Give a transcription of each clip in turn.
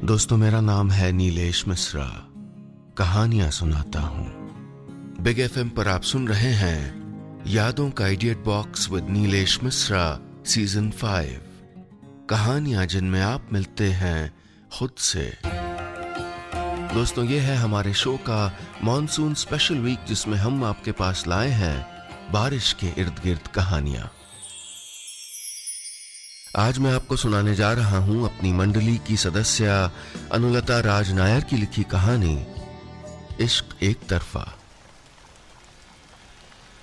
दोस्तों, मेरा नाम है नीलेश मिश्रा। कहानियां सुनाता हूं। बिग एफएम पर आप सुन रहे हैं यादों का idiot box with Nilesh Mishra season 5। कहानियां जिनमें आप मिलते हैं खुद से। दोस्तों, ये है हमारे शो का मॉनसून स्पेशल वीक, जिसमें हम आपके पास लाए हैं बारिश के इर्द गिर्द कहानियां। आज मैं आपको सुनाने जा रहा हूं अपनी मंडली की सदस्य अनुलता राज नायर की लिखी कहानी इश्क एक तरफा।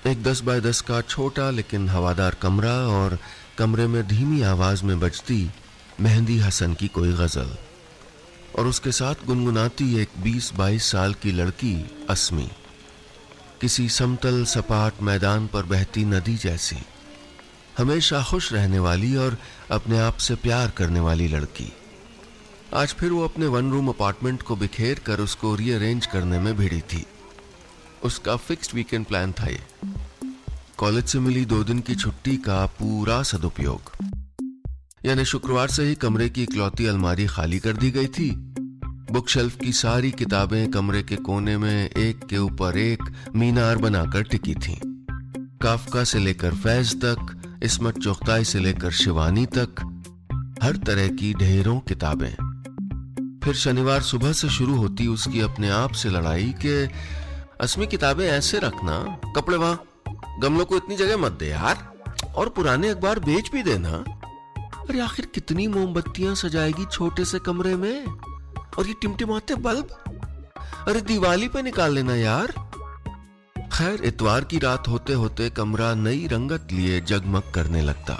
एक 10 बाय 10 का छोटा लेकिन हवादार कमरा, और कमरे में धीमी आवाज में बजती मेहंदी हसन की कोई गजल, और उसके साथ गुनगुनाती एक 20-22 साल की लड़की अस्मी, किसी समतल सपाट मैदान पर बहती नदी जैसी, हमेशा खुश रहने वाली और अपने आप से प्यार करने वाली लड़की। आज फिर वो अपने 1 रूम अपार्टमेंट को बिखेर कर उसको रीअरेंज करने में भिड़ी थी। उसका फिक्स्ड वीकेंड प्लान था ये। कॉलेज से मिली 2 दिन की छुट्टी का पूरा सदुपयोग। यानी शुक्रवार से ही कमरे की इकलौती अलमारी खाली कर दी गई थी। बुक शेल्फ की सारी किताबें कमरे के कोने में एक के ऊपर एक मीनार बनाकर टिकी थीं। काफका से लेकर फैज तक, इस्मत चुगताई से लेकर शिवानी तक, हर तरह की ढेरों किताबें। फिर शनिवार सुबह से शुरू होती उसकी अपने आप से लड़ाई कि अस्मी, किताबें ऐसे रखना, कपड़े वहां, गमलों को इतनी जगह मत दे यार, और पुराने अखबार बेच भी देना। अरे आखिर कितनी मोमबत्तियां सजाएगी छोटे से कमरे में, और ये टिमटिमाते बल्ब, अरे दिवाली पे निकाल लेना यार। खैर, इतवार की रात होते होते कमरा नई रंगत लिए जगमग करने लगता।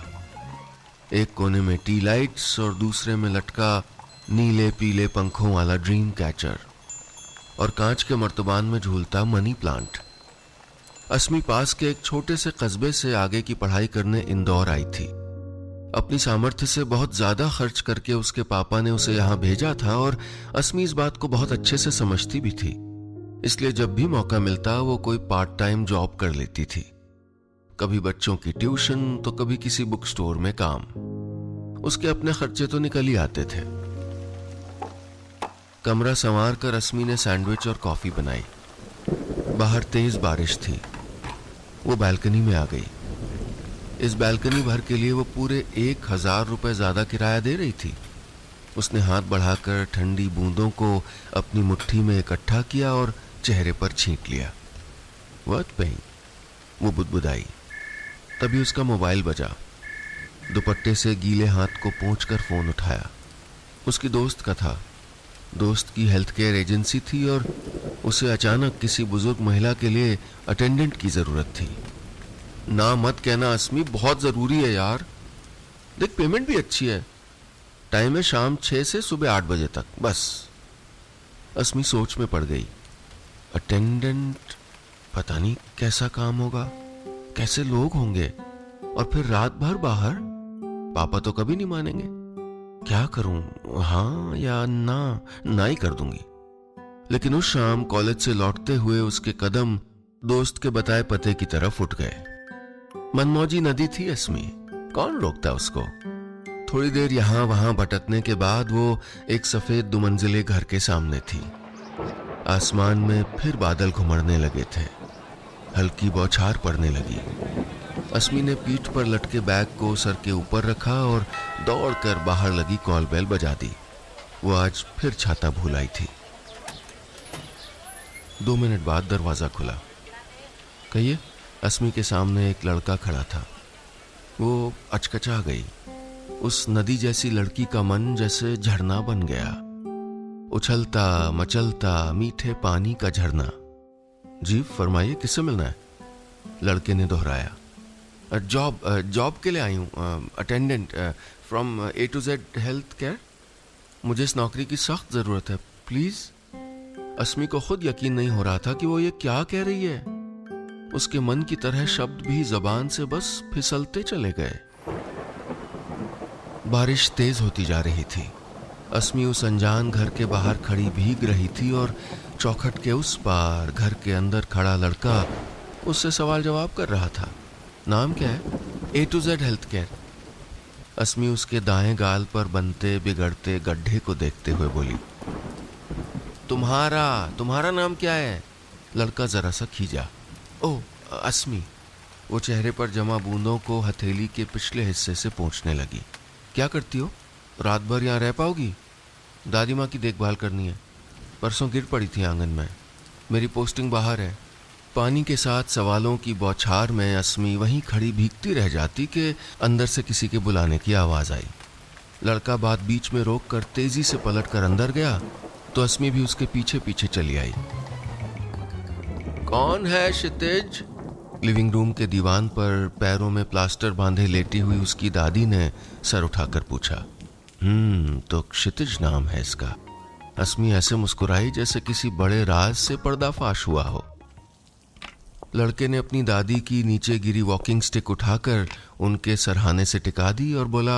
एक कोने में टी लाइट्स और दूसरे में लटका नीले पीले पंखों वाला ड्रीम कैचर, और कांच के मर्तबान में झूलता मनी प्लांट। अस्मी पास के एक छोटे से कस्बे से आगे की पढ़ाई करने इंदौर आई थी। अपनी सामर्थ्य से बहुत ज्यादा खर्च करके उसके पापा ने उसे यहां भेजा था, और अस्मी इस बात को बहुत अच्छे से समझती भी थी। इसलिए जब भी मौका मिलता वो कोई पार्ट टाइम जॉब कर लेती थी। कभी बच्चों की ट्यूशन तो कभी किसी बुक स्टोर में काम। उसके अपने खर्चे तो निकल ही आते थे। कमरा संवार कर अस्मी ने सैंडविच और कॉफी बनाई। बाहर तेज बारिश थी। वो बालकनी में आ गई। इस बालकनी भर के लिए वो पूरे 1000 रुपए ज्यादा किराया दे रही थी। उसने हाथ बढ़ाकर ठंडी बूंदों को अपनी मुट्ठी में इकट्ठा किया और चेहरे पर छींट लिया। वर्थ पेइंग, वो बुदबुदाई। तभी उसका मोबाइल बजा। दुपट्टे से गीले हाथ को पोंछकर फोन उठाया। उसकी दोस्त का था। दोस्त की हेल्थ केयर एजेंसी थी और उसे अचानक किसी बुजुर्ग महिला के लिए अटेंडेंट की जरूरत थी। ना मत कहना अस्मी, बहुत जरूरी है यार। देख, पेमेंट भी अच्छी है। टाइम है शाम 6 से सुबह 8 बजे तक, बस। अस्मी सोच में पड़ गई। अटेंडेंट, पता नहीं कैसा काम होगा, कैसे लोग होंगे, और फिर रात भर बाहर। पापा तो कभी नहीं मानेंगे। क्या करूं, हाँ या ना ही कर दूंगी। लेकिन उस शाम कॉलेज से लौटते हुए उसके कदम दोस्त के बताए पते की तरफ उठ गए। मनमौजी नदी थी अस्मी, कौन रोकता उसको। थोड़ी देर यहां वहां भटकने के बाद वो एक सफेद 2 मंजिले घर के सामने थी। आसमान में फिर बादल घुमड़ने लगे थे। हल्की बौछार पड़ने लगी। अस्मी ने पीठ पर लटके बैग को सर के ऊपर रखा और दौड़कर बाहर लगी कॉल बेल बजा दी। वो आज फिर छाता भूल आई थी। 2 मिनट बाद दरवाजा खुला। कहिए। अस्मी के सामने एक लड़का खड़ा था। वो अचकचा गई। उस नदी जैसी लड़की का मन जैसे झरना बन गया, उछलता मचलता मीठे पानी का झरना। जी फरमाइए, किससे मिलना है? लड़के ने दोहराया। जॉब के लिए आई हूँ, attendant from A to Z health care. मुझे इस नौकरी की सख्त जरूरत है, प्लीज। अस्मी को खुद यकीन नहीं हो रहा था कि वो ये क्या कह रही है। उसके मन की तरह शब्द भी जबान से बस फिसलते चले गए। बारिश तेज होती जा रही थी। अस्मी उस अनजान घर के बाहर खड़ी भीग रही थी, और चौखट के उस पार घर के अंदर खड़ा लड़का उससे सवाल जवाब कर रहा था। नाम क्या है? A to Z health care. Asmi उसके दाएं गाल पर बनते बिगड़ते गड्ढे को देखते हुए बोली, तुम्हारा तुम्हारा नाम क्या है? लड़का जरा सा खींचा। ओह, अस्मी। वो चेहरे पर जमा बूंदों को हथेली के पिछले हिस्से से पोंछने लगी। क्या करती हो? रात भर यहाँ रह पाओगी? दादी माँ की देखभाल करनी है। परसों गिर पड़ी थी आंगन में। मेरी पोस्टिंग बाहर है। पानी के साथ सवालों की बौछार में अस्मी वहीं खड़ी भीगती रह जाती कि अंदर से किसी के बुलाने की आवाज़ आई। लड़का बात बीच में रोक कर तेजी से पलट कर अंदर गया तो अस्मी भी उसके पीछे पीछे चली आई। कौन है क्षितिज? लिविंग रूम के दीवान पर पैरों में प्लास्टर बांधे लेटी हुई उसकी दादी ने सर उठाकर पूछा। तो क्षितिज नाम है इसका। अस्मी ऐसे मुस्कुराई जैसे किसी बड़े राज से पर्दाफाश हुआ हो। लड़के ने अपनी दादी की नीचे गिरी वॉकिंग स्टिक उठाकर उनके सरहाने से टिका दी और बोला,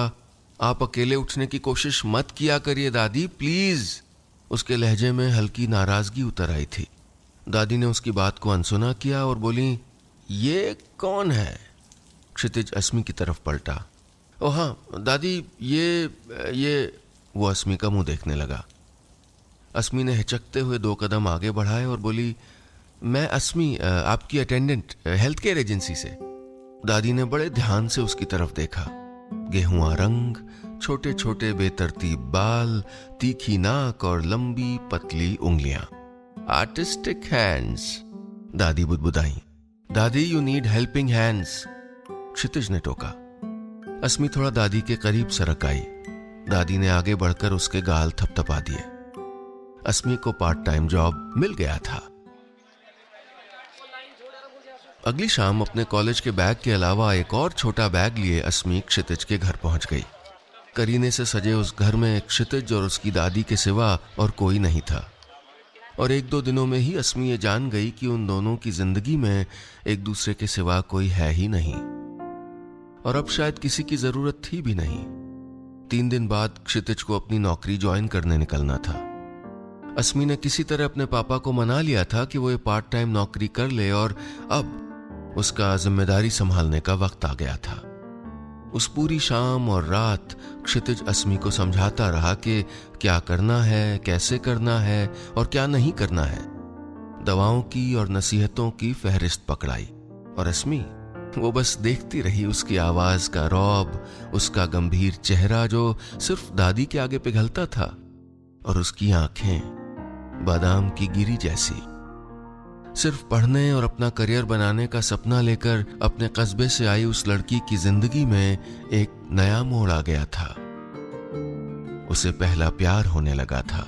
आप अकेले उठने की कोशिश मत किया करिए दादी, प्लीज। उसके लहजे में हल्की नाराजगी उतर आई थी। दादी ने उसकी बात को अनसुना किया और बोली, ये कौन है? क्षितिज अस्मी की तरफ पलटा। ओ हाँ दादी, ये वो अस्मी का मुंह देखने लगा। अस्मी ने हिचकते हुए 2 कदम आगे बढ़ाए और बोली, मैं अस्मी, आपकी अटेंडेंट, हेल्थ केयर एजेंसी से। दादी ने बड़े ध्यान से उसकी तरफ देखा। गेहुआ रंग, छोटे छोटे बेतरतीब बाल, तीखी नाक और लंबी पतली उंगलियां। आर्टिस्टिक हैंड्स, दादी बुदबुदाई। दादी, यू नीड हेल्पिंग हैंड्स, क्षितिज ने टोका। अस्मी थोड़ा दादी के करीब सरक आई। दादी ने आगे बढ़कर उसके गाल थपथपा दिए। अस्मी को पार्ट टाइम जॉब मिल गया था। अगली शाम अपने कॉलेज के बैग के अलावा एक और छोटा बैग लिए अस्मी क्षितिज के घर पहुंच गई। करीने से सजे उस घर में क्षितिज और उसकी दादी के सिवा और कोई नहीं था। और 1-2 दिनों में ही अस्मी ये जान गई कि उन दोनों की जिंदगी में एक दूसरे के सिवा कोई है ही नहीं, और अब शायद किसी की जरूरत थी भी नहीं। 3 दिन बाद क्षितिज को अपनी नौकरी ज्वाइन करने निकलना था। अस्मी ने किसी तरह अपने पापा को मना लिया था कि वो ये पार्ट टाइम नौकरी कर ले, और अब उसका जिम्मेदारी संभालने का वक्त आ गया था। उस पूरी शाम और रात क्षितिज अस्मी को समझाता रहा कि क्या करना है, कैसे करना है और क्या नहीं करना है। दवाओं की और नसीहतों की फहरिस्त पकड़ाई, और अस्मी वो बस देखती रही। उसकी आवाज का रौब, उसका गंभीर चेहरा जो सिर्फ दादी के आगे पिघलता था, और उसकी आंखें बादाम की गिरी जैसी। सिर्फ पढ़ने और अपना करियर बनाने का सपना लेकर अपने कस्बे से आई उस लड़की की जिंदगी में एक नया मोड़ आ गया था। उसे पहला प्यार होने लगा था।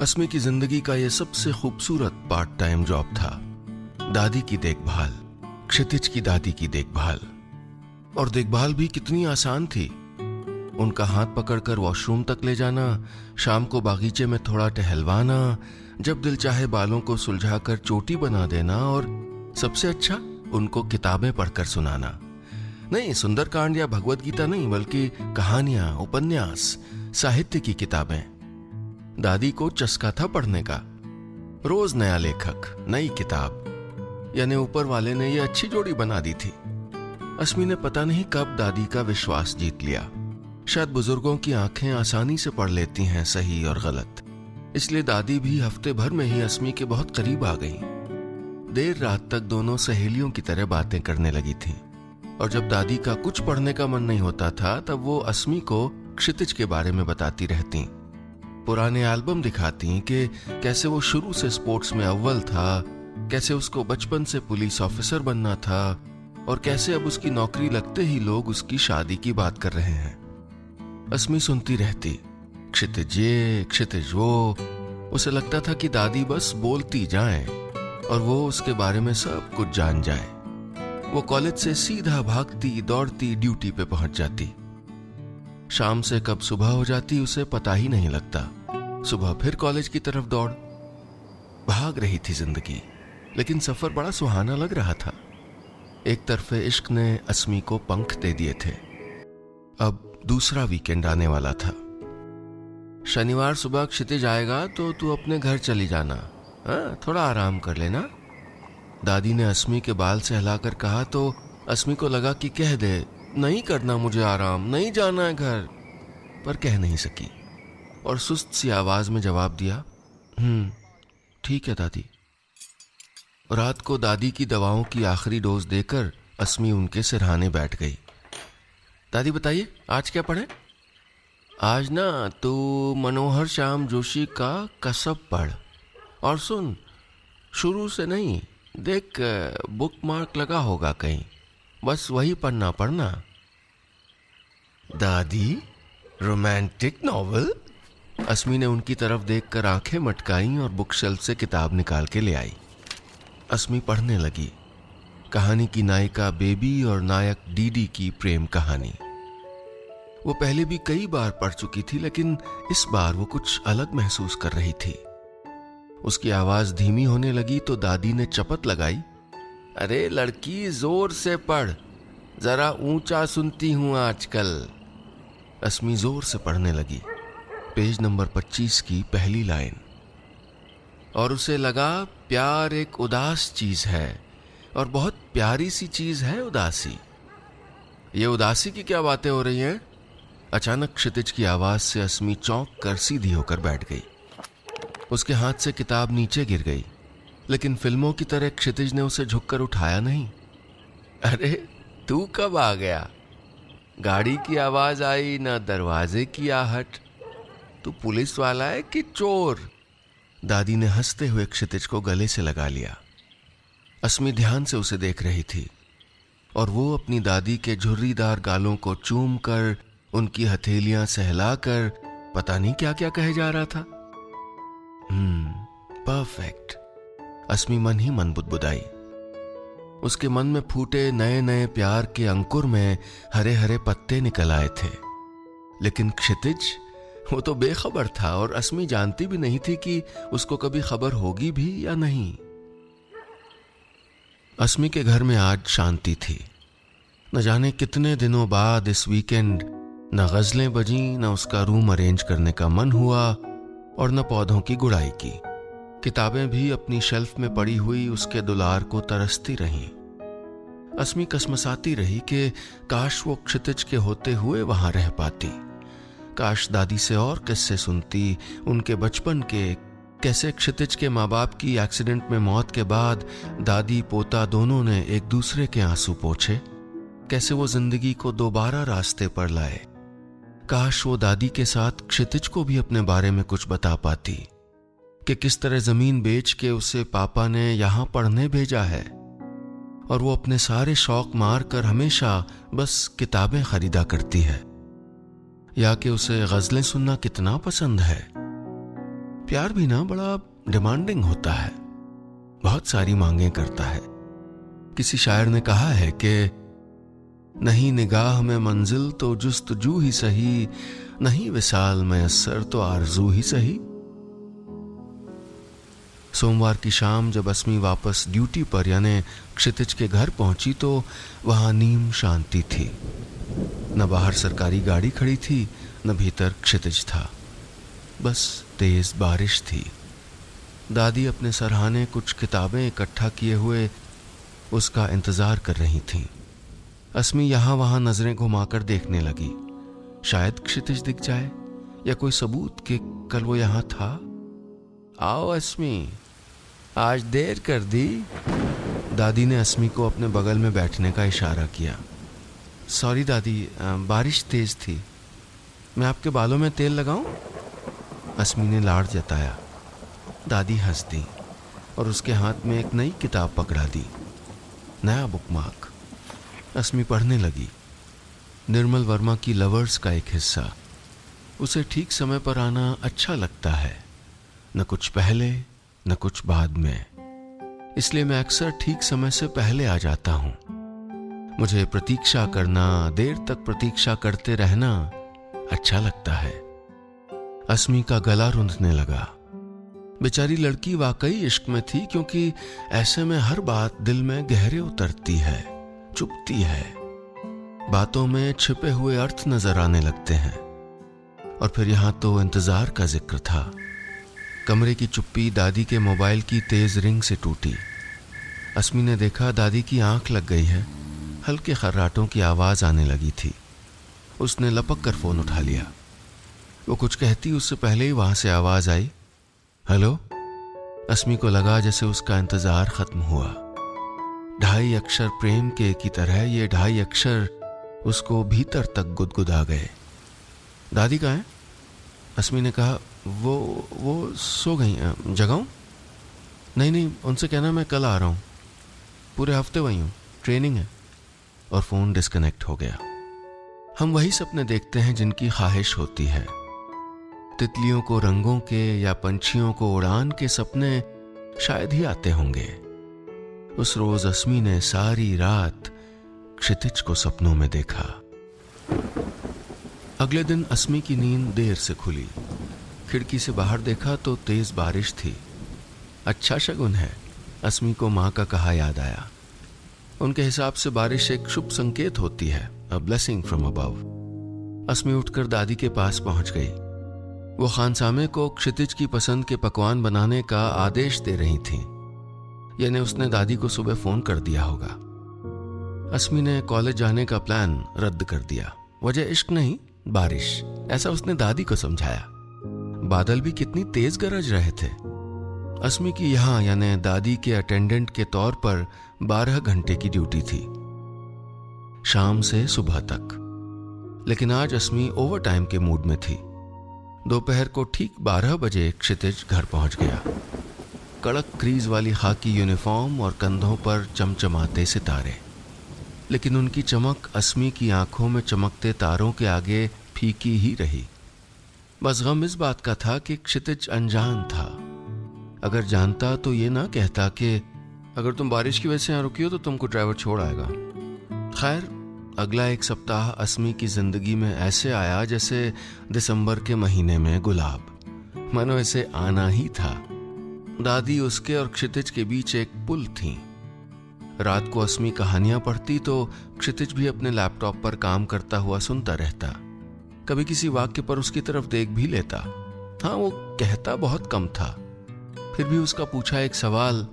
अस्मी की जिंदगी का यह सबसे खूबसूरत पार्ट टाइम जॉब था। दादी की देखभाल, क्षितिज की दादी की देखभाल, और देखभाल भी कितनी आसान थी। उनका हाथ पकड़कर वॉशरूम तक ले जाना, शाम को बागीचे में थोड़ा टहलवाना, जब दिल चाहे बालों को सुलझाकर चोटी बना देना, और सबसे अच्छा उनको किताबें पढ़कर सुनाना। नहीं सुंदरकांड या भगवत गीता नहीं, बल्कि कहानियां, उपन्यास, साहित्य की किताबें। दादी को चस्का था पढ़ने का। रोज नया लेखक, नई किताब, यानी ऊपर वाले ने ये अच्छी जोड़ी बना दी थी। अस्मी ने पता नहीं कब दादी का विश्वास जीत लिया। शायद बुजुर्गों की आंखें आसानी से पढ़ लेती हैं सही और गलत, इसलिए दादी भी हफ्ते भर में ही अस्मी के बहुत करीब आ गई। देर रात तक दोनों सहेलियों की तरह बातें करने लगी थीं, और जब दादी का कुछ पढ़ने का मन नहीं होता था तब वो अस्मी को क्षितिज के बारे में बताती रहती। पुराने एल्बम दिखाती कि कैसे वो शुरू से स्पोर्ट्स में अव्वल था, कैसे उसको बचपन से पुलिस ऑफिसर बनना था, और कैसे अब उसकी नौकरी लगते ही लोग उसकी शादी की बात कर रहे हैं। अस्मी सुनती रहती, क्षितिज ये, क्षितिज वो। उसे लगता था कि दादी बस बोलती जाए और वो उसके बारे में सब कुछ जान जाए। वो कॉलेज से सीधा भागती दौड़ती ड्यूटी पे पहुंच जाती। शाम से कब सुबह हो जाती उसे पता ही नहीं लगता। सुबह फिर कॉलेज की तरफ दौड़। भाग रही थी जिंदगी, लेकिन सफर बड़ा सुहाना लग रहा था। एक तरफे इश्क ने अस्मी को पंख दे दिए थे। अब दूसरा वीकेंड आने वाला था। शनिवार सुबह क्षितिज आएगा तो तू अपने घर चली जाना, थोड़ा आराम कर लेना। दादी ने अस्मी के बाल सहलाकर कहा तो अस्मी को लगा कि कह दे, नहीं करना मुझे आराम, नहीं जाना है घर, पर कह नहीं सकी और सुस्त सी आवाज में जवाब दिया, ठीक है दादी। रात को दादी की दवाओं की आखिरी डोज देकर अस्मी उनके सिरहाने बैठ गई। दादी बताइए आज क्या पढ़े? आज ना तो मनोहर श्याम जोशी का कसब पढ़, और सुन, शुरू से नहीं, देख बुक मार्क लगा होगा कहीं, बस वही पढ़ना। दादी, रोमांटिक नॉवेल? अस्मी ने उनकी तरफ देखकर आंखें मटकाईं और बुक शेल्फ से किताब निकाल के ले आई। अस्मी पढ़ने लगी। कहानी की नायिका बेबी और नायक डीडी की प्रेम कहानी। वो पहले भी कई बार पढ़ चुकी थी, लेकिन इस बार वो कुछ अलग महसूस कर रही थी। उसकी आवाज धीमी होने लगी तो दादी ने चपत लगाई, अरे लड़की, जोर से पढ़, जरा ऊंचा सुनती हूं आजकल। अस्मी जोर से पढ़ने लगी। पेज नंबर 25 की पहली लाइन। और उसे लगा प्यार एक उदास चीज है, और बहुत प्यारी सी चीज है उदासी। ये उदासी की क्या बातें हो रही हैं? अचानक क्षितिज की आवाज से अस्मी चौंक कर सीधी होकर बैठ गई। उसके हाथ से किताब नीचे गिर गई, लेकिन फिल्मों की तरह क्षितिज ने उसे झुककर उठाया नहीं। अरे तू कब आ गया? गाड़ी की आवाज आई ना दरवाजे की आहट। तू पुलिस वाला है कि चोर? दादी ने हंसते हुए क्षितिज को गले से लगा लिया। अस्मी ध्यान से उसे देख रही थी और वो अपनी दादी के झुर्रीदार गालों को चूम कर, उनकी हथेलियां सहलाकर पता नहीं क्या क्या कहे जा रहा था। परफेक्ट, अस्मी मन ही मन बुदबुदाई। उसके मन में फूटे नए नए प्यार के अंकुर में हरे हरे पत्ते निकल आए थे। लेकिन क्षितिज, वो तो बेखबर था और अस्मी जानती भी नहीं थी कि उसको कभी खबर होगी भी या नहीं। अस्मी के घर में आज शांति थी। न जाने कितने दिनों बाद इस वीकेंड न गजलें बजी, न उसका रूम अरेंज करने का मन हुआ और न पौधों की गुड़ाई की। किताबें भी अपनी शेल्फ में पड़ी हुई उसके दुलार को तरसती रहीं। अस्मी कसमसाती रही कि काश वो क्षितिज के होते हुए वहां रह पाती। काश दादी से और किस्से सुनती, उनके बचपन के, कैसे क्षितिज के माँ बाप की एक्सीडेंट में मौत के बाद दादी पोता दोनों ने एक दूसरे के आंसू पोंछे, कैसे वो जिंदगी को दोबारा रास्ते पर लाए। काश वो दादी के साथ क्षितिज को भी अपने बारे में कुछ बता पाती कि किस तरह जमीन बेच के उसे पापा ने यहां पढ़ने भेजा है और वो अपने सारे शौक मार कर हमेशा बस किताबें खरीदा करती है, या कि उसे गजलें सुनना कितना पसंद है। प्यार भी ना बड़ा डिमांडिंग होता है, बहुत सारी मांगें करता है। किसी शायर ने कहा है कि नहीं निगाह में मंजिल तो जुस्तजू ही सही, नहीं विसाल मयस्सर तो आरजू ही सही। सोमवार की शाम जब अस्मी वापस ड्यूटी पर यानी क्षितिज के घर पहुंची तो वहां नीम शांति थी। न बाहर सरकारी गाड़ी खड़ी थी, न भीतर क्षितिज था, बस तेज बारिश थी। दादी अपने सरहाने कुछ किताबें इकट्ठा किए हुए उसका इंतजार कर रही थीं। अस्मी यहां वहां नजरें घुमाकर देखने लगी, शायद क्षितिज दिख जाए या कोई सबूत कि कल वो यहां था। आओ अस्मी, आज देर कर दी। दादी ने अस्मी को अपने बगल में बैठने का इशारा किया। सॉरी दादी, बारिश तेज थी, मैं आपके बालों में तेल लगाऊं? अस्मी ने लाड़ जताया। दादी हंस दी और उसके हाथ में एक नई किताब पकड़ा दी, नया बुकमार्क। अस्मी पढ़ने लगी। निर्मल वर्मा की लवर्स का एक हिस्सा। उसे ठीक समय पर आना अच्छा लगता है, न कुछ पहले न कुछ बाद में, इसलिए मैं अक्सर ठीक समय से पहले आ जाता हूं। मुझे प्रतीक्षा करना, देर तक प्रतीक्षा करते रहना अच्छा लगता है। अस्मी का गला रुंधने लगा। बेचारी लड़की वाकई इश्क में थी, क्योंकि ऐसे में हर बात दिल में गहरे उतरती है, चुभती है, बातों में छिपे हुए अर्थ नजर आने लगते हैं। और फिर यहां तो इंतजार का जिक्र था। कमरे की चुप्पी दादी के मोबाइल की तेज रिंग से टूटी। अस्मी ने देखा दादी की आंख लग गई है, हल्के खर्राटों की आवाज आने लगी थी। उसने लपक कर फोन उठा लिया। वो कुछ कहती उससे पहले ही वहां से आवाज आई, हेलो। अस्मी को लगा जैसे उसका इंतजार खत्म हुआ। 2.5 अक्षर प्रेम के की तरह ये 2.5 अक्षर उसको भीतर तक गुदगुदा गए। दादी कहाँ है? अस्मी ने कहा, वो सो गई। जगाऊं? नहीं, उनसे कहना मैं कल आ रहा हूं, पूरे हफ्ते वही हूं, ट्रेनिंग है। और फोन डिस्कनेक्ट हो गया। हम वही सपने देखते हैं जिनकी ख्वाहिश होती है। तितलियों को रंगों के या पंछियों को उड़ान के सपने शायद ही आते होंगे। उस रोज अस्मी ने सारी रात क्षितिज को सपनों में देखा। अगले दिन अस्मी की नींद देर से खुली। खिड़की से बाहर देखा तो तेज बारिश थी। अच्छा शगुन है, अस्मी को माँ का कहा याद आया। उनके हिसाब से बारिश एक शुभ संकेत होती है, अ ब्लेसिंग फ्रॉम अबव। अस्मी उठकर दादी के पास पहुंच गई। वो खानसामे को क्षितिज की पसंद के पकवान बनाने का आदेश दे रही थी, यानी उसने दादी को सुबह फोन कर दिया होगा। अस्मी ने कॉलेज जाने का प्लान रद्द कर दिया। वजह इश्क नहीं, बारिश, ऐसा उसने दादी को समझाया। बादल भी कितनी तेज गरज रहे थे। अस्मी की यहां यानी दादी के अटेंडेंट के तौर पर 12 घंटे की ड्यूटी थी, शाम से सुबह तक। लेकिन आज अस्मी ओवर टाइम के मूड में थी। दोपहर को ठीक 12 बजे क्षितिज घर पहुंच गया। कड़क क्रीज वाली खाकी यूनिफॉर्म और कंधों पर चमचमाते सितारे, लेकिन उनकी चमक अस्मी की आंखों में चमकते तारों के आगे फीकी ही रही। बस गम इस बात का था कि क्षितिज अनजान था। अगर जानता तो ये ना कहता कि अगर तुम बारिश की वजह से यहाँ रुकी हो तो तुमको ड्राइवर छोड़ आएगा। खैर, अगला एक सप्ताह अस्मी की जिंदगी में ऐसे आया जैसे दिसंबर के महीने में गुलाब, मानो इसे आना ही था। दादी उसके और क्षितिज के बीच एक पुल थी। रात को अस्मी कहानियां पढ़ती तो क्षितिज भी अपने लैपटॉप पर काम करता हुआ सुनता रहता। कभी किसी वाक्य पर उसकी तरफ देख भी लेता। हाँ, वो कहता बहुत कम था, फिर भी उसका पूछा एक सवाल,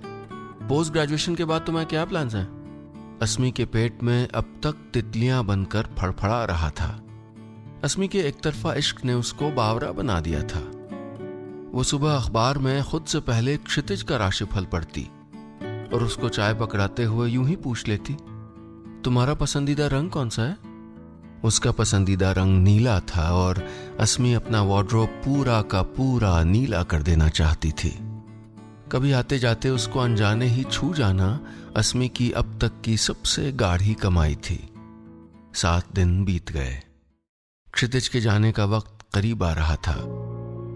पोस्ट ग्रेजुएशन के बाद तुम्हारे क्या प्लान्स हैं? अस्मी के पेट में अब तक तितलियां बनकर फड़फड़ा रहा था। अस्मी के एक तरफा इश्क ने उसको बावरा बना दिया था। वो सुबह अखबार में खुद से पहले क्षितिज का राशिफल पढ़ती और उसको चाय पकड़ाते हुए यूं ही पूछ लेती, तुम्हारा पसंदीदा रंग कौन सा है? उसका पसंदीदा रंग नीला था और अस्मी अपना वार्डरोब पूरा का पूरा नीला कर देना चाहती थी। कभी आते जाते उसको अनजाने ही छू जाना अस्मी की अब तक की सबसे गाढ़ी कमाई थी। 7 दिन बीत गए। क्षितिज के जाने का वक्त करीब आ रहा था।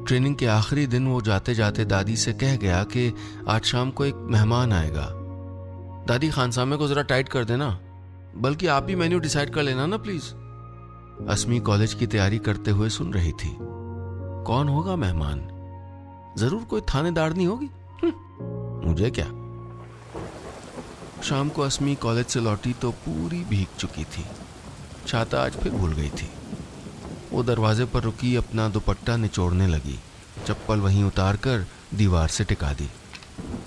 ट्रेनिंग के आखिरी दिन वो जाते जाते दादी से कह गया कि आज शाम को एक मेहमान आएगा। दादी, खानसामे को जरा टाइट कर देना, बल्कि आप भी मेन्यू डिसाइड कर लेना ना प्लीज। अस्मी कॉलेज की तैयारी करते हुए सुन रही थी। कौन होगा मेहमान? जरूर कोई थानेदारनी होगी। मुझे क्या। शाम को अस्मी कॉलेज से लौटी तो पूरी भीग चुकी थी। छाता आज फिर भूल गई थी। वो दरवाजे पर रुकी, अपना दुपट्टा निचोड़ने लगी, चप्पल वहीं उतारकर दीवार से टिका दी।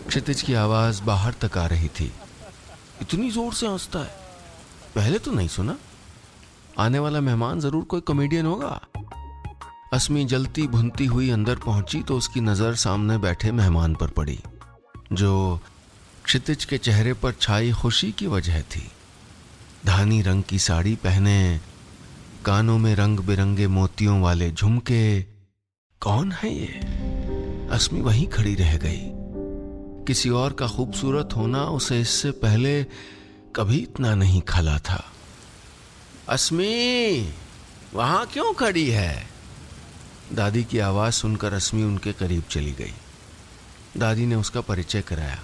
क्षितिज की आवाज बाहर तक आ रही थी। इतनी जोर से हंसता है, पहले तो नहीं सुना। आने वाला मेहमान जरूर कोई कॉमेडियन होगा। अस्मी जलती भुनती हुई अंदर पहुंची तो उसकी नजर सामने बैठे मेहमान पर पड़ी, जो क्षितिज के चेहरे पर छाई खुशी की वजह थी। धानी रंग की साड़ी पहने, कानों में रंग बिरंगे मोतियों वाले झुमके। कौन है ये? अस्मी वहीं खड़ी रह गई। किसी और का खूबसूरत होना उसे इससे पहले कभी इतना नहीं खला था। अस्मी, वहां क्यों खड़ी है? दादी की आवाज सुनकर अस्मी उनके करीब चली गई। दादी ने उसका परिचय कराया।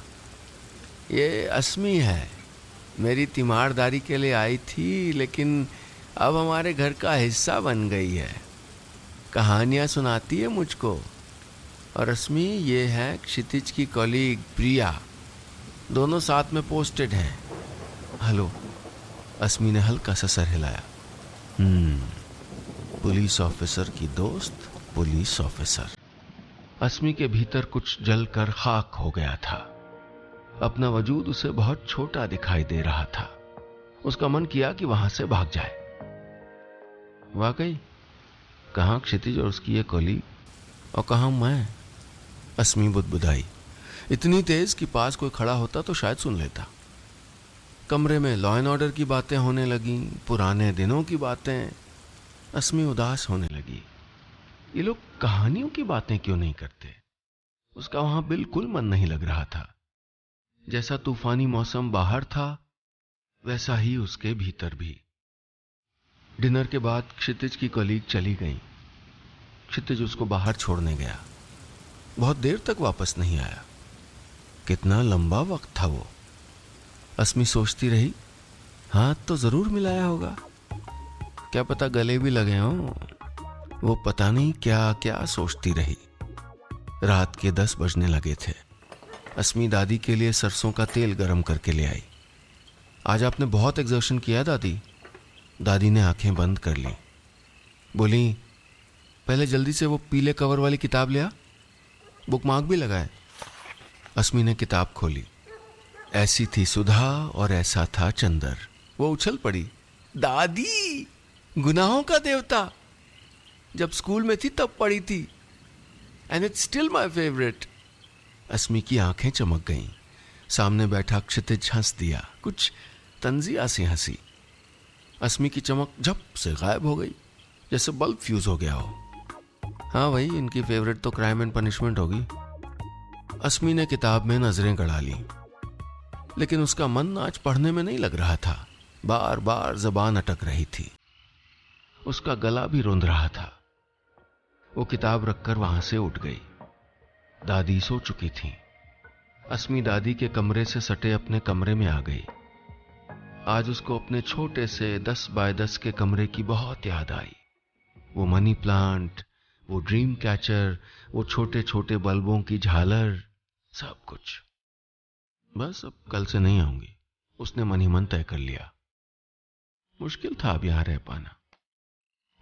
ये अस्मी है, मेरी तीमारदारी के लिए आई थी, लेकिन अब हमारे घर का हिस्सा बन गई है। कहानियां सुनाती है मुझको। और अस्मी, ये है क्षितिज की कॉलीग प्रिया, दोनों साथ में पोस्टेड हैं। हेलो। अस्मी ने हल्का सा सर हिलाया। पुलिस ऑफिसर की दोस्त, पुलिस ऑफिसर। अस्मी के भीतर कुछ जलकर खाक हो गया था। अपना वजूद उसे बहुत छोटा दिखाई दे रहा था। उसका मन किया कि वहां से भाग जाए। वाकई कहां क्षितिज और उसकी ये कॉलीग, और कहां मैं। अस्मी बुदबुदाई, इतनी तेज कि पास कोई खड़ा होता तो शायद सुन लेता। कमरे में लॉ एंड ऑर्डर की बातें होने लगी, पुराने दिनों की बातें। अस्मी उदास होने लगी। ये लोग कहानियों की बातें क्यों नहीं करते? उसका वहां बिल्कुल मन नहीं लग रहा था। जैसा तूफानी मौसम बाहर था, वैसा ही उसके भीतर भी। डिनर के बाद क्षितिज की कलीग चली गई। क्षितिज उसको बाहर छोड़ने गया। बहुत देर तक वापस नहीं आया। कितना लंबा वक्त था वो। अस्मी सोचती रही, हाथ तो जरूर मिलाया होगा, क्या पता गले भी लगे हों। वो पता नहीं क्या क्या सोचती रही। रात के 10 बजने लगे थे। अस्मी दादी के लिए सरसों का तेल गरम करके ले आई। आज आपने बहुत एक्सर्शन किया दादी। दादी ने आंखें बंद कर ली। बोली, पहले जल्दी से वो पीले कवर वाली किताब ले आ, बुकमार्क भी लगाए। अस्मी ने किताब खोली। ऐसी थी सुधा और ऐसा था चंदर। वो उछल पड़ी, दादी, गुनाहों का देवता। जब स्कूल में थी तब पढ़ी थी, and it's still my favourite. Asmi की आंखें चमक गईं। सामने बैठा क्षितिज हंस दिया, कुछ तंजिया सी हंसी। अस्मी की चमक झप से गायब हो गई, जैसे बल्ब फ्यूज हो गया हो। हाँ भाई, इनकी फेवरेट तो क्राइम एंड पनिशमेंट होगी। अस्मी ने किताब में नजरें गड़ा ली, लेकिन उसका मन आज पढ़ने में नहीं लग रहा था। बार बार जबान अटक रही थी। उसका गला भी रुंध रहा था। वो किताब रखकर वहां से उठ गई। दादी सो चुकी थी। अस्मी दादी के कमरे से सटे अपने कमरे में आ गई। आज उसको अपने छोटे से 10 बाय 10 के कमरे की बहुत याद आई। वो मनी प्लांट, वो ड्रीम कैचर, वो छोटे छोटे बल्बों की झालर, सब कुछ। बस अब कल से नहीं आऊंगी, उसने मन ही मन तय कर लिया। मुश्किल था अब यहां रह पाना।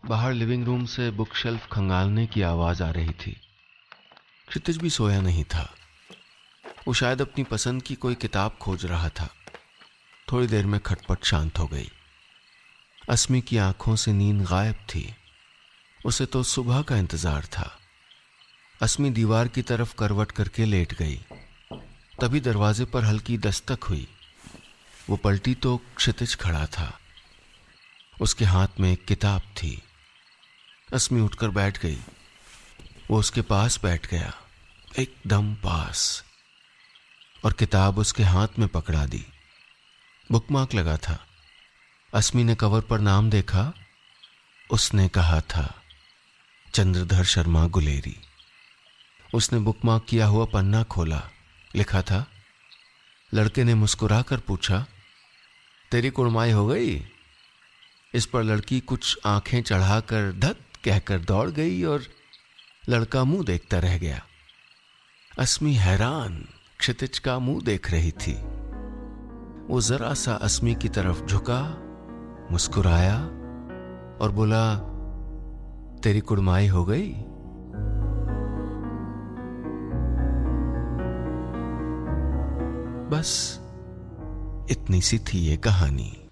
बाहर लिविंग रूम से बुक शेल्फ खंगालने की आवाज आ रही थी। क्षितिज भी सोया नहीं था। वो शायद अपनी पसंद की कोई किताब खोज रहा था। थोड़ी देर में खटपट शांत हो गई। अस्मी की आंखों से नींद गायब थी। उसे तो सुबह का इंतजार था। अस्मी दीवार की तरफ करवट करके लेट गई। तभी दरवाजे पर हल्की दस्तक हुई। वो पलटी तो क्षितिज खड़ा था। उसके हाथ में एक किताब थी। अस्मी उठकर बैठ गई। वो उसके पास बैठ गया, एकदम पास, और किताब उसके हाथ में पकड़ा दी। बुकमार्क लगा था। अस्मी ने कवर पर नाम देखा। उसने कहा था, चंद्रधर शर्मा गुलेरी। उसने बुकमार्क किया हुआ पन्ना खोला। लिखा था। लड़के ने मुस्कुराकर पूछा, तेरी कुड़माई हो गई? इस पर लड़की कुछ आंखें चढ़ाकर धत कहकर दौड़ गई और लड़का मुंह देखता रह गया। अस्मी हैरान क्षितिज का मुंह देख रही थी। वो जरा सा अस्मी की तरफ झुका, मुस्कुराया और बोला, तेरी कुड़माई हो गई? बस इतनी सी थी ये कहानी।